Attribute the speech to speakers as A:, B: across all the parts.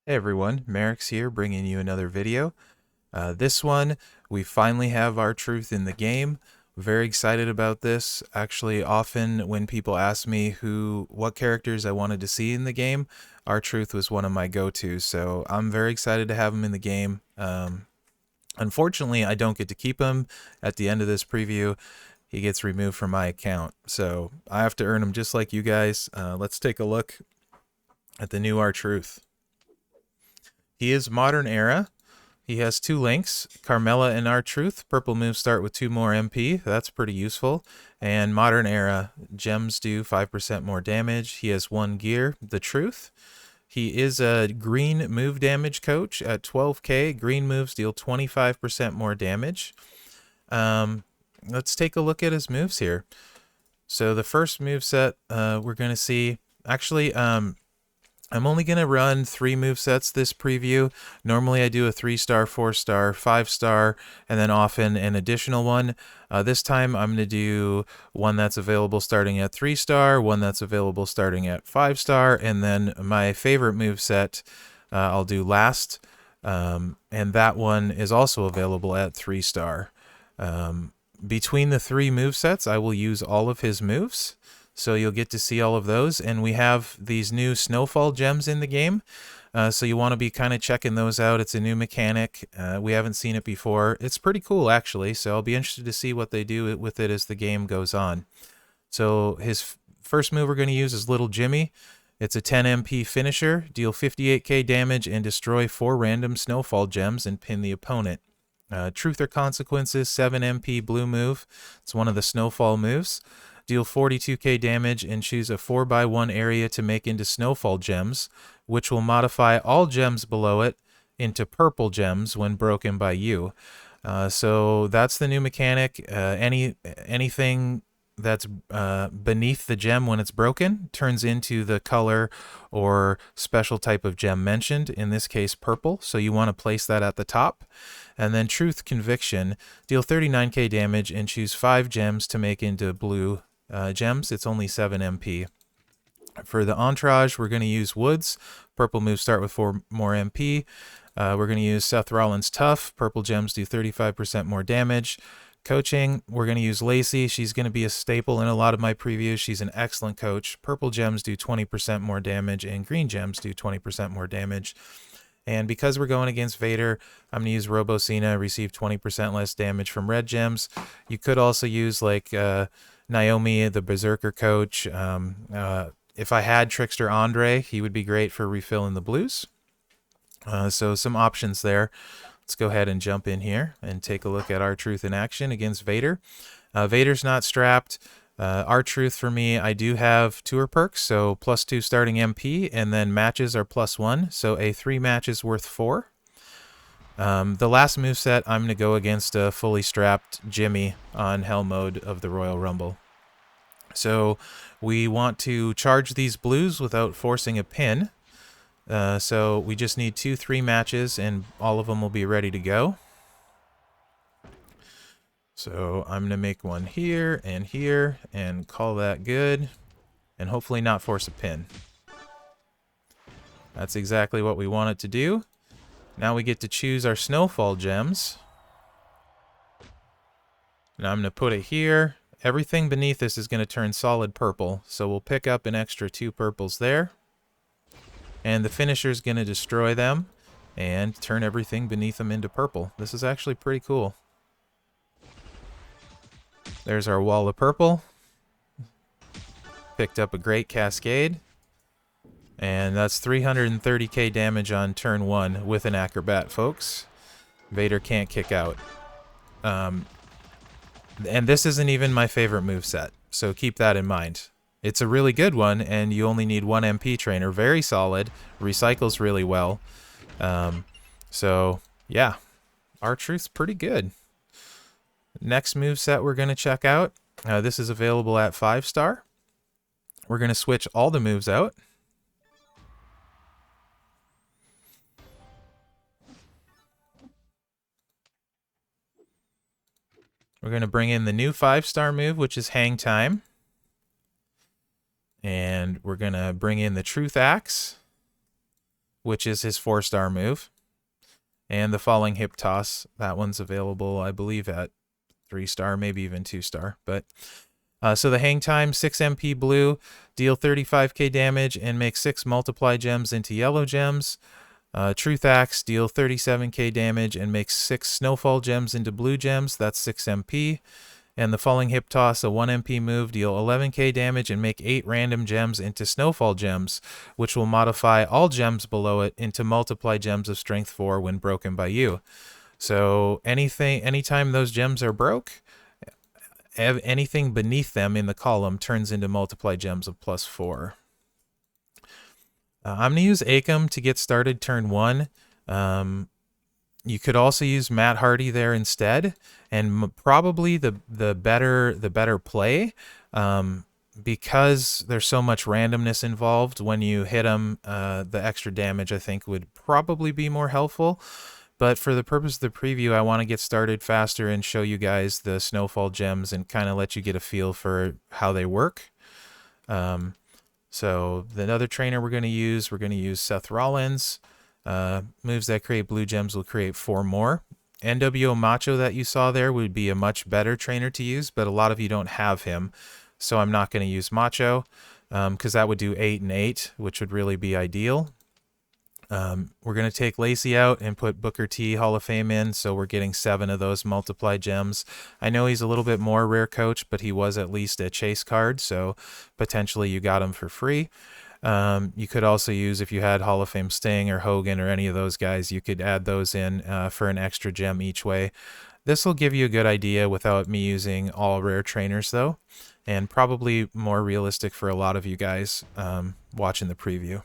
A: Hey everyone, Mherex here bringing you another video. This one, we finally have R-Truth in the game. Very excited about this. Actually, often when people ask me what characters I wanted to see in the game, R-Truth was one of my go-tos, so I'm very excited to have him in the game. Unfortunately, I don't get to keep him at the end of this preview. He gets removed from my account, so I have to earn him just like you guys. Let's take a look at the new R-Truth. He is modern era. He has two links, Carmela and R-Truth. Purple moves start with 2 more MP. That's pretty useful. And modern era, gems do 5% more damage. He has 1 gear, the Truth. He is a green move damage coach at 12k. Green moves deal 25% more damage. Let's take a look at his moves here. So the first move set we're going to see, actually, I'm only going to run 3 movesets this preview. Normally I do a 3-star, 4-star, 5-star, and then often an additional one. This time I'm going to do one that's available starting at 3-star, one that's available starting at 5-star, and then my favorite moveset I'll do last. And that one is also available at 3-star. Between the 3 movesets, I will use all of his moves. So you'll get to see all of those. And we have these new snowfall gems in the game. So you want to be kind of checking those out. It's a new mechanic. We haven't seen it before. It's pretty cool, actually. So I'll be interested to see what they do with it as the game goes on. So his first move we're going to use is Little Jimmy. It's a 10 MP finisher. Deal 58k damage and destroy 4 random snowfall gems and pin the opponent. Truth or Consequences, 7 MP blue move. It's one of the snowfall moves. Deal 42k damage and choose a 4x1 area to make into snowfall gems, which will modify all gems below it into purple gems when broken by you. So that's the new mechanic. Anything that's beneath the gem when it's broken turns into the color or special type of gem mentioned, in this case purple, so you want to place that at the top. And then Truth Conviction, deal 39k damage and choose 5 gems to make into blue gems. It's only 7 MP. For the Entourage, we're going to use Woods. Purple moves start with 4 more MP. We're going to use Seth Rollins Tough. Purple gems do 35% more damage. Coaching, we're going to use Lacey. She's going to be a staple in a lot of my previews. She's an excellent coach. Purple gems do 20% more damage, and green gems do 20% more damage. And because we're going against Vader, I'm going to use Robocina, receive 20% less damage from red gems. You could also use like Naomi, the Berserker coach. If I had Trickster Andre, he would be great for refilling the blues. So some options there. Let's go ahead and jump in here and take a look at R-Truth in action against Vader. Vader's not strapped. R-Truth for me, I do have tour perks, so +2 starting MP, and then matches are +1, so a 3 matches worth 4. The last moveset, I'm going to go against a fully strapped Jimmy on Hell mode of the Royal Rumble. So we want to charge these blues without forcing a pin. So we just need 2-3 matches and all of them will be ready to go. So I'm going to make one here and call that good and hopefully not force a pin. That's exactly what we want it to do. Now we get to choose our snowfall gems. And I'm going to put it here. Everything beneath this is going to turn solid purple, so we'll pick up an extra 2 purples there. And the finisher is going to destroy them and turn everything beneath them into purple. This is actually pretty cool. There's our wall of purple. Picked up a great cascade. And that's 330k damage on turn 1 with an Acrobat, folks. Vader can't kick out. And this isn't even my favorite moveset, so keep that in mind. It's a really good one, and you only need 1 MP trainer. Very solid. Recycles really well. So, yeah. R-Truth's pretty good. Next moveset we're going to check out. This is available at 5-star. We're going to switch all the moves out. We're going to bring in the new 5-star move, which is Hang Time. And we're going to bring in the Truth Axe. which is his 4-star move. And the falling hip toss, that one's available, I believe, at 3-star, maybe even 2-star. But so the hang time, 6 MP blue, deal 35k damage and make 6 multiply gems into yellow gems. Truth Axe, deal 37k damage and make 6 snowfall gems into blue gems. That's 6 MP. And the falling hip toss, a 1 MP move, deal 11k damage and make 8 random gems into snowfall gems, which will modify all gems below it into multiply gems of strength 4 when broken by you. So anytime those gems are broke, anything beneath them in the column turns into multiply gems of +4. I'm going to use Acom to get started turn 1. You could also use Matt Hardy there instead, and probably the better play, because there's so much randomness involved. When you hit him, the extra damage I think would probably be more helpful. But for the purpose of the preview, I want to get started faster and show you guys the snowfall gems and kind of let you get a feel for how they work. So the other trainer we're going to use Seth Rollins. Moves that create blue gems will create 4 more. NWO Macho that you saw there would be a much better trainer to use, but a lot of you don't have him, so I'm not going to use Macho, because that would do 8 and 8, which would really be ideal. We're going to take Lacey out and put Booker T Hall of Fame in, so we're getting 7 of those multiply gems. I know he's a little bit more rare coach, but he was at least a chase card, so potentially you got him for free. You could also use, if you had Hall of Fame Sting or Hogan or any of those guys, you could add those in for an extra gem each way. This will give you a good idea without me using all rare trainers though, and probably more realistic for a lot of you guys watching the preview.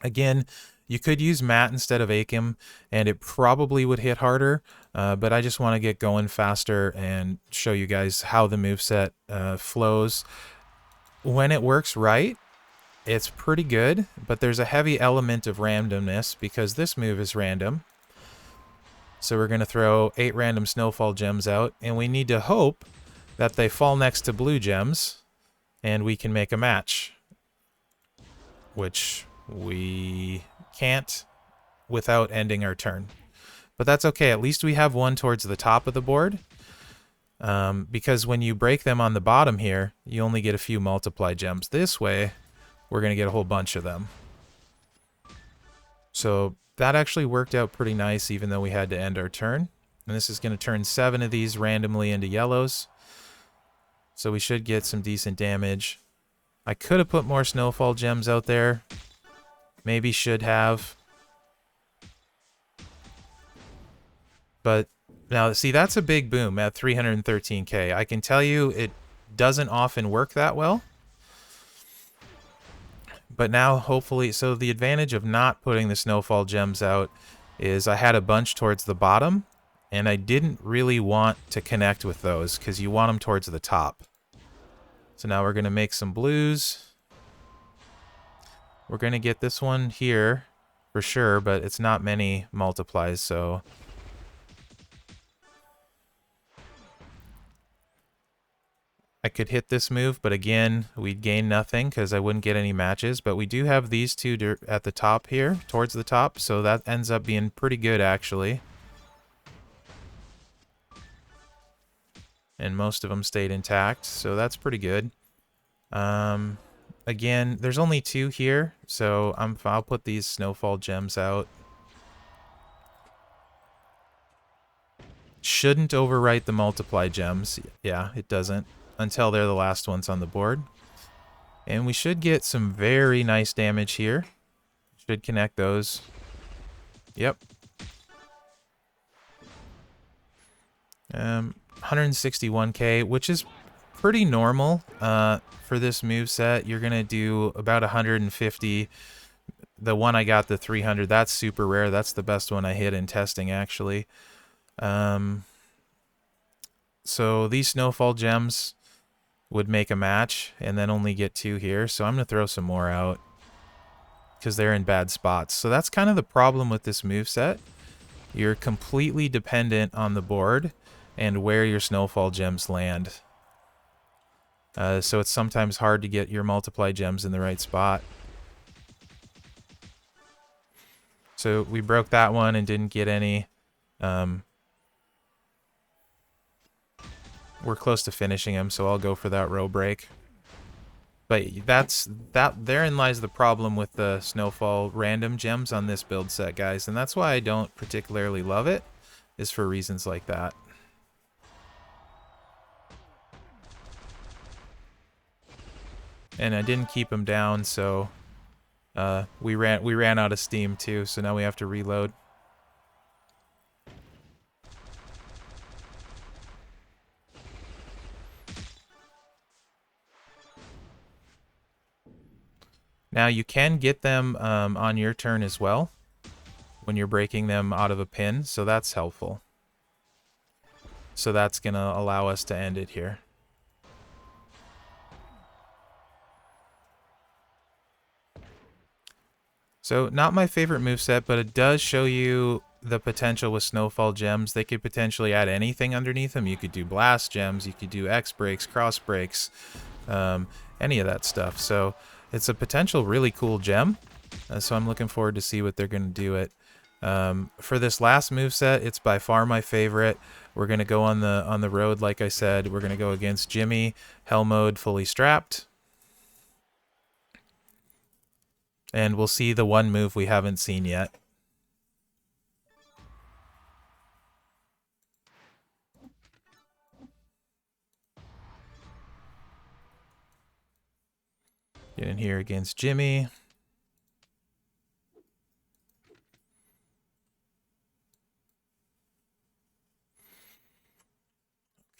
A: Again, you could use Matt instead of Acom, and it probably would hit harder, but I just want to get going faster and show you guys how the moveset flows. When it works right, it's pretty good, but there's a heavy element of randomness because this move is random. So we're going to throw 8 random snowfall gems out, and we need to hope that they fall next to blue gems, and we can make a match. Which we can't without ending our turn. But that's okay, at least we have one towards the top of the board. Because when you break them on the bottom here, you only get a few multiply gems. This way, we're going to get a whole bunch of them. So that actually worked out pretty nice, even though we had to end our turn. And this is going to turn 7 of these randomly into yellows. So we should get some decent damage. I could have put more snowfall gems out there. Maybe should have. But now, see, that's a big boom at 313k. I can tell you it doesn't often work that well. But now, hopefully, so the advantage of not putting the snowfall gems out is I had a bunch towards the bottom, and I didn't really want to connect with those because you want them towards the top. So now we're going to make some blues. We're going to get this one here for sure, but it's not many multiplies, so... I could hit this move, but again, we'd gain nothing because I wouldn't get any matches. But we do have these two at the top here, towards the top, so that ends up being pretty good, actually. And most of them stayed intact, so that's pretty good. Again, there's only 2 here, so I'll put these snowfall gems out. Shouldn't overwrite the multiply gems. Yeah, it doesn't. Until they're the last ones on the board. And we should get some very nice damage here. Should connect those. Yep. 161k, which is pretty normal for this moveset. You're going to do about 150. The one I got, the 300, that's super rare. That's the best one I hit in testing, actually. So these snowfall gems would make a match and then only get 2 here. So I'm going to throw some more out because they're in bad spots. So that's kind of the problem with this moveset. You're completely dependent on the board and where your snowfall gems land. So it's sometimes hard to get your multiply gems in the right spot. So we broke that one and didn't get any. We're close to finishing him, so I'll go for that row break. But therein lies the problem with the snowfall random gems on this build set, guys, and that's why I don't particularly love it, is for reasons like that. And I didn't keep him down, so we ran out of steam too, so now we have to reload. Now you can get them on your turn as well when you're breaking them out of a pin, so that's helpful. So that's going to allow us to end it here. So not my favorite moveset, but it does show you the potential with snowfall gems. They could potentially add anything underneath them. You could do blast gems, you could do X breaks, cross breaks, any of that stuff. So it's a potential really cool gem. So I'm looking forward to see what they're going to do it. For this last moveset, it's by far my favorite. We're going to go on the road, like I said. We're going to go against Jimmy, Hell Mode, fully strapped. And we'll see the one move we haven't seen yet. Get in here against Jimmy.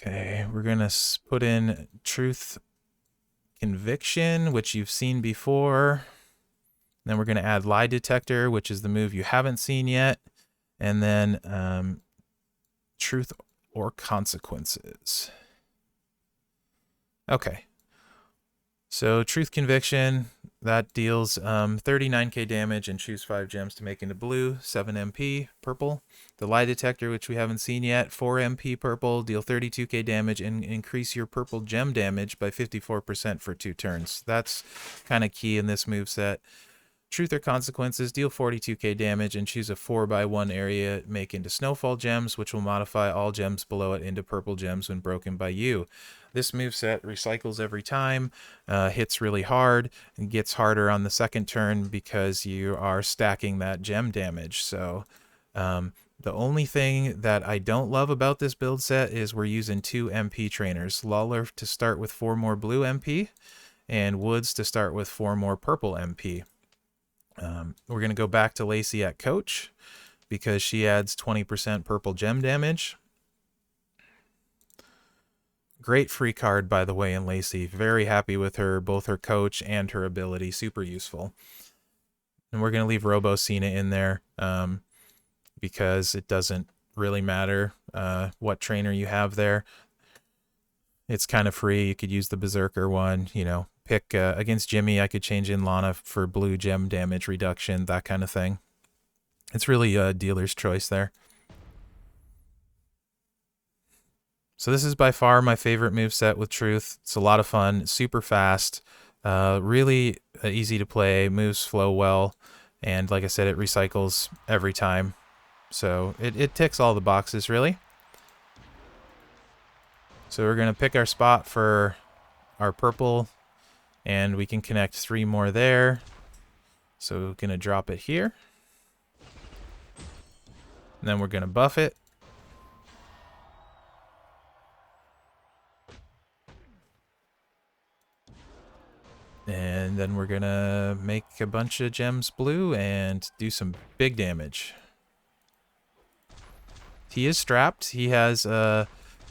A: Okay, we're going to put in Truth Conviction, which you've seen before. Then we're going to add Lie Detector, which is the move you haven't seen yet. And then Truth or Consequences. Okay. So Truth Conviction, that deals 39k damage and choose 5 gems to make into blue, 7 MP, purple. The Lie Detector, which we haven't seen yet, 4 MP purple, deal 32k damage and increase your purple gem damage by 54% for 2 turns. That's kind of key in this moveset. Truth or Consequences, deal 42k damage and choose a 4x1 area, make into snowfall gems, which will modify all gems below it into purple gems when broken by you. This moveset recycles every time, hits really hard, and gets harder on the second turn because you are stacking that gem damage. So the only thing that I don't love about this build set is we're using 2 MP trainers. Lawler to start with 4 more blue MP, and Woods to start with 4 more purple MP. We're going to go back to Lacey at coach because she adds 20% purple gem damage. Great free card, by the way, in Lacey. Very happy with her, both her coach and her ability. Super useful. And we're going to leave Robo Cena in there because it doesn't really matter what trainer you have there. It's kind of free. You could use the Berserker one, you know. Pick against Jimmy, I could change in Lana for blue gem damage reduction, that kind of thing. It's really a dealer's choice there. So this is by far my favorite moveset with Truth. It's a lot of fun, super fast, really easy to play, moves flow well, and like I said, it recycles every time. So it ticks all the boxes, really. So we're going to pick our spot for our purple, and we can connect 3 more there. So we're going to drop it here. And then we're going to buff it. And then we're going to make a bunch of gems blue and do some big damage. He is strapped. He has a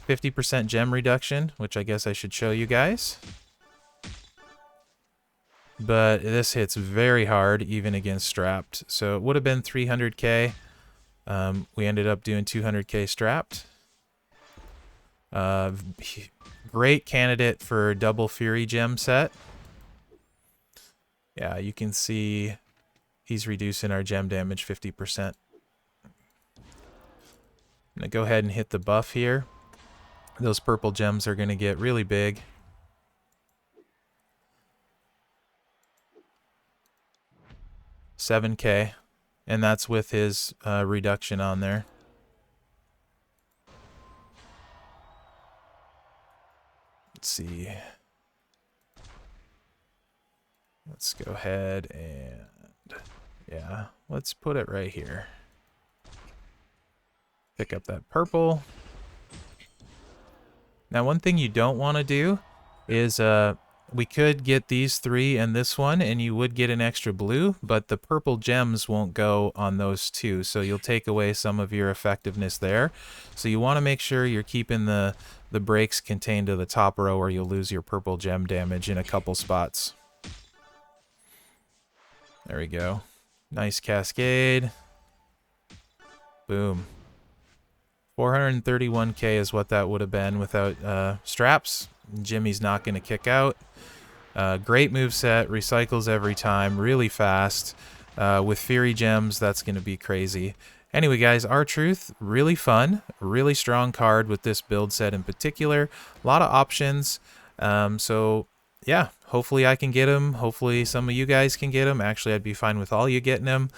A: 50% gem reduction, which I guess I should show you guys. But this hits very hard, even against strapped. So it would have been 300k. We ended up doing 200k strapped. Great candidate for double Fury gem set. Yeah, you can see he's reducing our gem damage 50%. I'm going to go ahead and hit the buff here. Those purple gems are going to get really big. $7k. and that's with his reduction on there. Let's see. Let's go ahead and, yeah, let's put it right here. Pick up that purple. Now, one thing you don't want to do is we could get these three and this one, and you would get an extra blue, but the purple gems won't go on those two, so you'll take away some of your effectiveness there. So you want to make sure you're keeping the breaks contained to the top row, or you'll lose your purple gem damage in a couple spots. There we go. Nice cascade. Boom. 431k is what that would have been without straps. Jimmy's not going to kick out. Great moveset, recycles every time, really fast. With Fury Gems, that's going to be crazy. Anyway, guys, R-Truth, really fun. Really strong card with this build set in particular. A lot of options. So, yeah, hopefully I can get him. Hopefully some of you guys can get him. Actually, I'd be fine with all you getting him.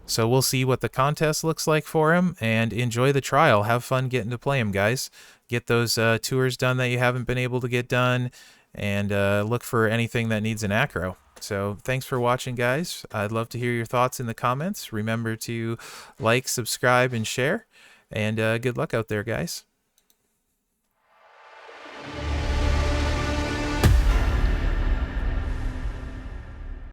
A: So we'll see what the contest looks like for him, and enjoy the trial. Have fun getting to play him, guys. Get those tours done that you haven't been able to get done, and look for anything that needs an acro. So thanks for watching, guys. I'd love to hear your thoughts in the comments. Remember to like, subscribe, and share, and good luck out there, guys.